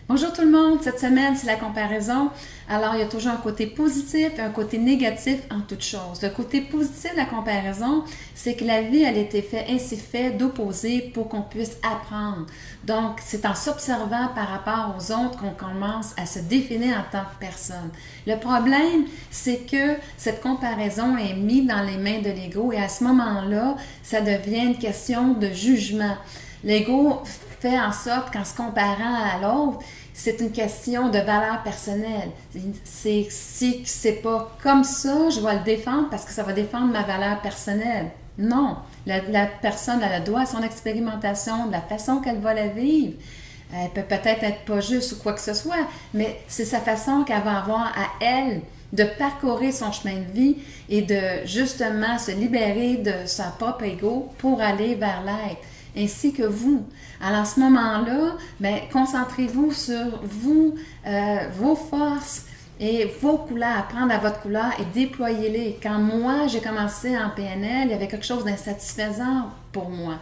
Bonjour tout le monde, cette semaine c'est la comparaison. Alors il y a toujours un côté positif et un côté négatif en toute chose. Le côté positif de la comparaison, c'est que la vie elle a été faite ainsi fait d'opposés pour qu'on puisse apprendre. Donc c'est en s'observant par rapport aux autres qu'on commence à se définir en tant que personne. Le problème, c'est que cette comparaison est mise dans les mains de l'ego et à ce moment-là, ça devient une question de jugement. L'ego fait en sorte qu'en se comparant à l'autre, c'est une question de valeur personnelle. Si c'est pas comme ça, je vais le défendre parce que ça va défendre ma valeur personnelle. Non, la personne elle a le droit à son expérimentation, de la façon qu'elle va la vivre. Elle peut peut-être être pas juste ou quoi que ce soit, mais c'est sa façon qu'elle va avoir à elle de parcourir son chemin de vie et de justement se libérer de sa propre ego pour aller vers l'être, ainsi que vous. Alors, à ce moment-là, bien, concentrez-vous sur vous, vos forces et vos couleurs, apprendre à votre couleur et déployez-les. Quand moi, j'ai commencé en PNL, il y avait quelque chose d'insatisfaisant pour moi.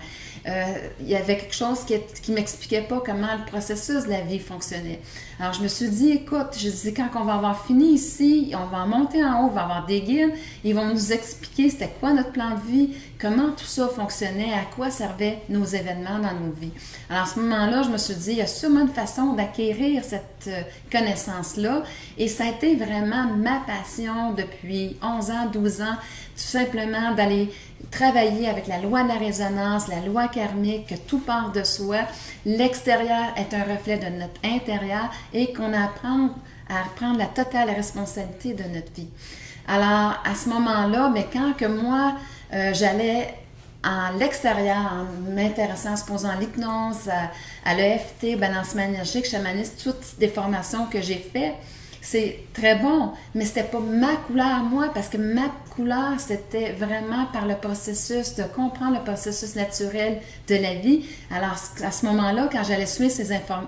Il y avait quelque chose qui ne m'expliquait pas comment le processus de la vie fonctionnait. Alors, je me suis dit, écoute, je dis, quand on va avoir fini ici, on va monter en haut, on va avoir des guides, ils vont nous expliquer c'était quoi notre plan de vie, comment tout ça fonctionnait, à quoi servaient nos événements dans nos vies. Alors, à ce moment-là, je me suis dit, il y a sûrement une façon d'acquérir cette connaissance-là, et ça a été vraiment ma passion depuis 11 ans, 12 ans, tout simplement d'aller travailler avec la loi de la résonance, la loi karmique, que tout part de soi. L'extérieur est un reflet de notre intérieur et qu'on apprend à prendre la totale responsabilité de notre vie. Alors, à ce moment-là, mais quand que moi, j'allais en l'extérieur, en m'intéressant, se posant à l'hypnose, à l'EFT, balancement énergique, chamanisme, toutes des formations que j'ai faites, c'est très bon, mais c'était pas ma couleur, moi, parce que ma couleur, c'était vraiment par le processus, de comprendre le processus naturel de la vie. Alors, à ce moment-là, quand j'allais suivre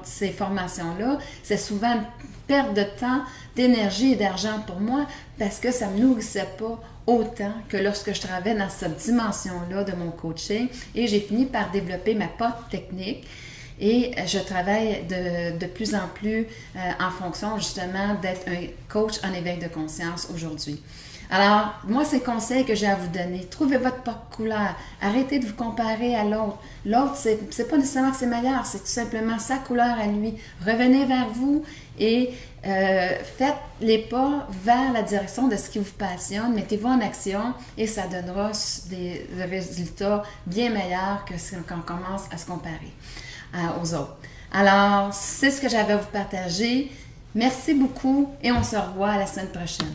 ces formations-là, c'est souvent une perte de temps, d'énergie et d'argent pour moi, parce que ça ne me nourrissait pas autant que lorsque je travaillais dans cette dimension-là de mon coaching. Et j'ai fini par développer ma propre technique. Et je travaille de plus en plus en fonction justement d'être un coach en éveil de conscience aujourd'hui. Alors, moi, c'est le conseil que j'ai à vous donner. Trouvez votre propre couleur. Arrêtez de vous comparer à l'autre. L'autre, c'est pas nécessairement que c'est meilleur, c'est tout simplement sa couleur à lui. Revenez vers vous et faites les pas vers la direction de ce qui vous passionne. Mettez-vous en action et ça donnera des résultats bien meilleurs que quand on commence à se comparer aux autres. Alors, c'est ce que j'avais à vous partager. Merci beaucoup et on se revoit la semaine prochaine.